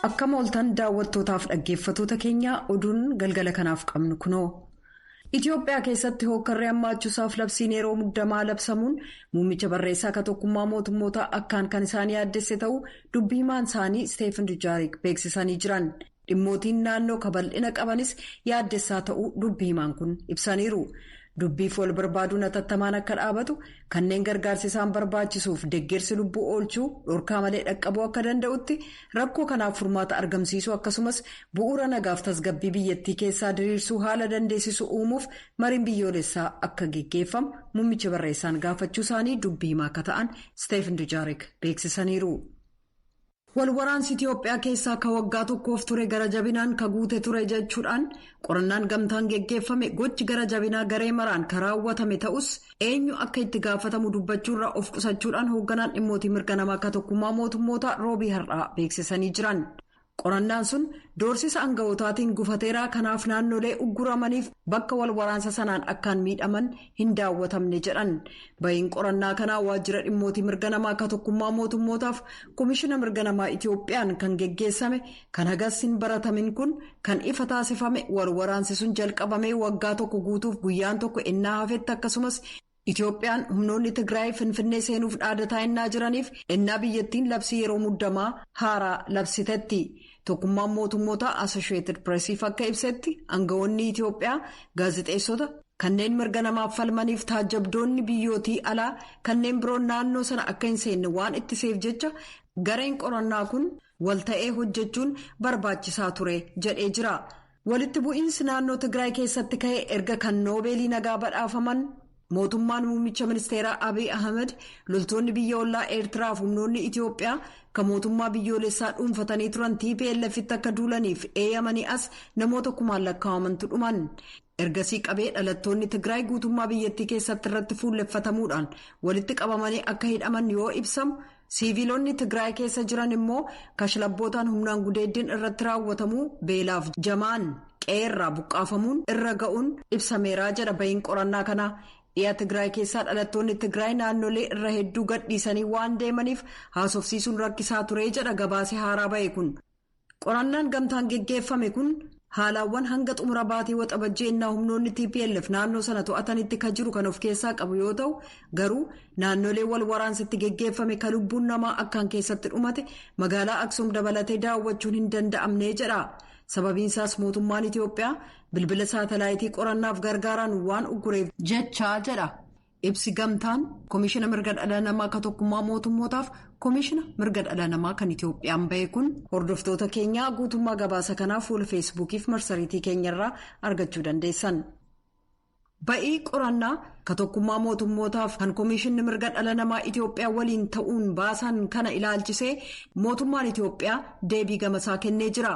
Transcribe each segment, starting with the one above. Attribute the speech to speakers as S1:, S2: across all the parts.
S1: Akka mooltan daawwattootaaf dhaggeeffattoota keenya oduun galgala kanaaf qabnu kuno. Itoophiyaa keessatti hookkarree hammaachuusaaf labsiin yeroo muddamaa labsamuun muummicha barreessaa akka tokkummaa mootummoota akkaan kan isaan yaaddesse ta'uu dubbii himaan isaanii Steven Dujaarik beeksisanii jiran. Dhimmootiin naannoo kabal'ina qabanis yaaddessaa ta'uu dubbii himaan kun ibsaniiru. Dubbiif wal barbaaduun atattamaan akka dhaabatu kanneen gargaarsi isaan barbaachisuuf deeggarsi lubbuu oolchuu dhorkaa malee dhaqqabuu akka danda'utti rakkoo kanaaf furmaata argamsiisuu akkasumas bu'uura nagaaf tasgabbii biyyattii keessaa diriirsuu haala dandeessisu uumuuf mariin biyyoolessaa akka geggeeffamu muummicha barreessaan gaafachuu isaanii dubbii himaa akka ta'an Steven Dujaarik beeksisaniiru. Walwaraansi Itoophiyaa keessaa ka waggaa tokkoof ture gara jabinaan ka guute ture jechuudhaan qorannaan gamtaan geggeeffame gochi gara jabinaa garee maraan ka raawwatame ta'us eenyu akka itti gaafatamu dubbachuurraa of qusachuudhaan hoogganaan dhimmootii mirga namaa akka tokkummaa mootummoota roobii har'aa beeksisanii jiran. Qorannaan sun doorsisa aangawootaatiin gufateeraa kanaaf naannolee ugguramaniif bakka walwaraansa sanaan akkaan miidhaman hin daawwatamne jedhan. Bahiin qorannaa kanaa waajjira dhimmootii mirga namaa akka tokkummaa mootummootaaf komishina mirga namaa Itoophiyaan kan geggeessame kan hagas hin baratamin kun kan ifa taasifame walwaraansi sun jalqabamee waggaa tokko guutuuf guyyaan tokko ennaa hafetti akkasumas Itoophiyaan humnoonni Tigraay Finfinnee seenuuf dhaadataa ennaa jiraniif ennaa biyyattiin labsii yeroo muddamaa haaraa labsitetti. Tokkummaan mootummoota Associated Pressiif akka ibsetti aangawoonni Itoophiyaa gaazexeessota kanneen mirga namaaf falmaniif taajabdoonni biyyootii alaa kanneen biroon naannoo sana akka hin seenne waan ittiseef jecha gareen qorannaa kun walta'ee hojjechuun barbaachisaa ture jedhee jira. Walitti bu'iinsi naannoo Tigraay keessatti ka'e erga kan noobeelii nagaa badhaafaman. Mootummaan muummicha ministeeraa Abiy Ahmed loltoonni biyya ollaa Eertiraaf humnoonni Itoophiyaa kan mootummaa biyyoolessaa dhuunfatanii turan TPLFitti akka duulaniif eeyyamanii as namoota kumaan lakkaa'amantu dhuman. Ergasii qabee dhalattoonni Tigraay guutummaa biyyattii keessatti irratti fuulleffatamuudhaan walitti qabamanii akka hidhaman yoo ibsamu siiviilonni Tigraay keessa jiran immoo kashlabbootaan humnaan gudeeddiin irratti raawwatamuu beelaaf jamaan qe'eerraa buqqaafamuun irra ga'uun ibsameeraa jedha bahiin qorannaa kana. Dhiyaa Tigraay keessaa dhalattoonni Tigraay naannolee irra hedduu gadhiisanii waan deemaniif haasofsiisuun rakkisaa ture jedha gabaasee haaraa bahe kun. Qorannaan gamtaan geggeeffame kun haalawwan hanga xumura baatii waxabajjii ennaa humnoonni TPLF naannoo sana to'atanitti ka jiru kan of keessaa qabu yoo ta'u garuu naannolee wal waraansitti geggeeffame ka lubbuun namaa akkaan keessatti dhumate magaalaa Aksuum dabalatee daawwachuun hin danda'amne jedha. Sababiinsaas mootummaan Itoophiyaa bilbila saatalaayitii qorannaaf gargaaraan waan uggureef jechaa jedha. Ibsi gamtaan komishina mirga dhala namaa akka tokkummaa mootummootaaf komishina mirga dhala namaa kan Itoophiyaan bahe kun hordoftoota keenyaa guutummaa gabaasa kanaa fuula feesbuukiif marsariitii keenyarraa argachuu dandeessan. Ba'ii qorannaa ka tokkummaa mootummootaaf kan komishinni mirga dhala namaa Itoophiyaa waliin ta'uun baasan kana ilaalchisee mootummaan Itoophiyaa deebii gamasaa kennee jira.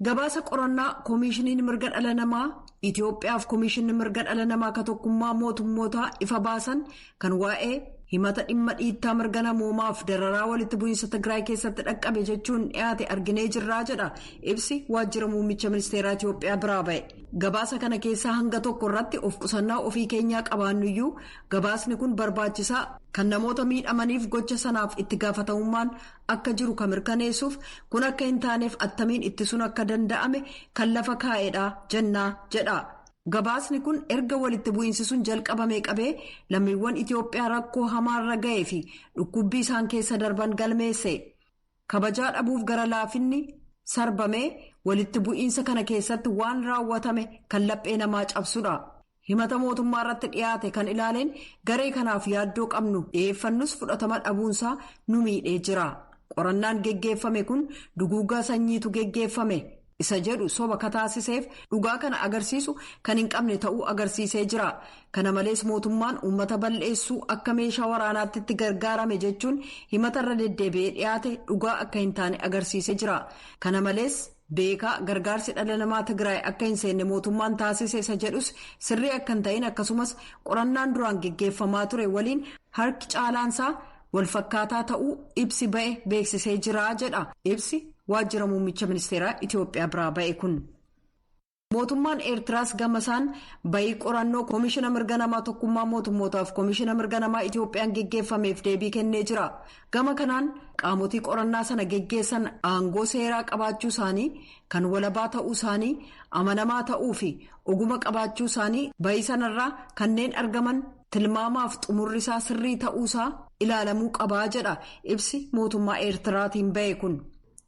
S1: Gabaasa qorannaa komishiniin mirga dhala namaa Itoophiyaaf komishinni mirga dhala namaa ka tokkummaa mootummootaa ifa baasan kan waa'ee himata dhimma dhiittaa mirga namoomaaf dararaa walitti bu'iinsa Tigraay keessatti dhaqqabe jechuun dhiyaate arginee jirraa jedha ibsi waajjira muummicha ministeeraa Itoophiyaa biraa ba'e. Gabaasa kana keessaa hanga tokko irratti of qusannaa ofii keenyaa qabaannuyyuu gabaasni kun barbaachisaa kan namoota miidhamaniif gocha sanaaf itti gaafatamummaan akka jiru kan mirkaneessuuf kun akka hin taaneef attamiin ittisuun akka danda'ame kan lafa kaa'edha jennaa jedha. Gabaasni kun erga walitti bu'iinsi sun jalqabamee qabee lammiiwwan Itoophiyaa rakkoo hamaarra ga'ee fi dhukkubbii isaan keessa darban galmeesse. Kabajaa dhabuuf gara laafinni sarbamee walitti bu'iinsa kana keessatti waan raawwatame kan laphee namaa cabsudha. Himata mootummaa irratti dhiyaate kan ilaaleen garee kanaaf yaaddoo qabnu dhiyeeffannus fudhatama dhabuunsaa nu miidhee jira. Qorannaan geggeeffame kun duguuggaa sanyiitu geggeeffame. Isa jedhu soba kataasiseef dhugaa kana agarsiisu kan hin qabne ta'uu agarsiisee jira. Kana malees mootummaan uummata balleessuu akka meeshaa waraanaatti itti gargaarame jechuun himatarra deddeebi'ee dhiyaate dhugaa akka hin taane agarsiisee jira. Kana malees beekaa gargaarsi dhala namaa Tigraay akka hin seenne mootummaan taasise isa jedhus sirrii akka hin ta'in akkasumas qorannaan duraan geggeeffamaa ture waliin harki caalaansaa walfakkaataa ta'uu ibsi ba'e beeksisee jira jedha ibsi. Waajjira muummicha ministeeraa Itoophiyaa biraa ba'e kun. mootummaan eertiraas gamasaan bayii qorannoo koomishina mirga namaa tokkummaa mootummootaaf koomishina mirga namaa Itoophiyaan geggeeffameef deebii kennee jira. Gama kanaan qaamotii qorannaa sana geggeessan aangoo seeraa qabaachuu isaanii kan walabaa ta'uu isaanii amanamaa ta'uu fi oguma qabaachuu isaanii bayii sanarraa kanneen argaman tilmaamaaf xumurrisaa sirrii ta'uusaa ilaalamuu qabaa jedha ibsi mootummaa eertiraatiin bahe kun.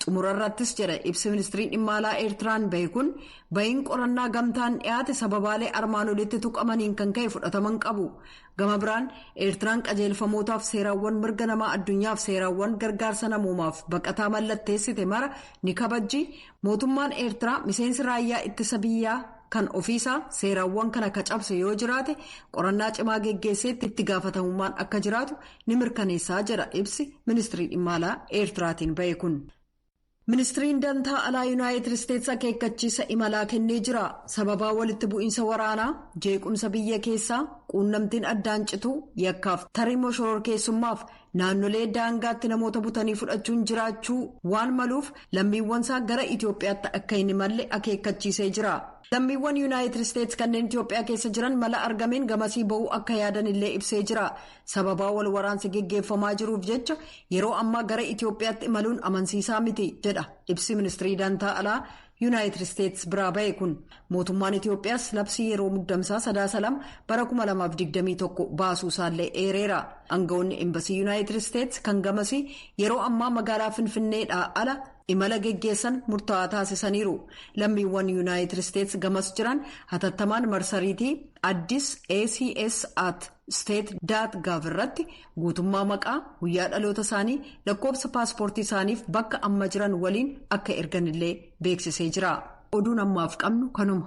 S1: xumurarrattis jedha ibsi ministirii dhimma alaa eertiraan bahe kun bahiin qorannaa gamtaan dhiyaate sababaalee armaan olitti tuqamaniin kan ka'e fudhataman qabu. Gama biraan eertiraan qajeelfamootaaf seeraawwan mirga namaa addunyaaf seeraawwan gargaarsa namoomaaf baqataa mallatteessite mara ni kabajji. Mootummaan eertiraa miseensi raayyaa ittisa biyyaa kan ofiisaa seeraawwan kana akka cabse yoo jiraate qorannaa cimaa geggeesseetti itti gaafatamummaan akka jiraatu ni mirkaneessaa jedha ibsi ministirii dhimma alaa eertiraatiin bahe kun. Ministiriin dantaa alaa Yuunaayitid Isteets akeekkachiisa imalaa kennee jira. Sababaa walitti bu'iinsa waraanaa jeequmsa biyya keessaa quunnamtiin addaan cituu yakkaaf tarii shororkeessummaaf naannolee daangaatti namoota butanii fudhachuun jiraachuu waan maluuf lammiiwwan isaa gara Itoophiyaatti akka hin imalle akeekkachiisee jira. Lammiiwwan Yuunaayitid Isteets kanneen Itoophiyaa keessa jiran mala argameen gamasii ba'uu akka yaadan illee ibsee jira. Sababaa wal waraansi geggeeffamaa jiruuf jecha yeroo ammaa gara Itoophiyaatti imaluun amansiisaa miti jedha ibsi ministirii dantaa alaa Yuunaayitid Isteets biraa bahe kun. Mootummaan Itoophiyaas labsii yeroo muddamsaa 9 bara 2021 baasuusaallee eereera. Aangawoonni embasii Yuunaayitid Isteets kan gamasii yeroo ammaa magaalaa Finfinneedhaa ala imala geggeessan murtaa'aa taasisaniiru. Lammiiwwan Yuunaayitid Isteets gamas jiran hatattamaan marsariitii addis acs@state.gov irratti guutummaa maqaa guyyaa dhaloota isaanii lakkoofsa paaspoortii isaaniif bakka amma jiran waliin akka erganillee beeksisee jira. Oduun ammaaf qabnu kanuma.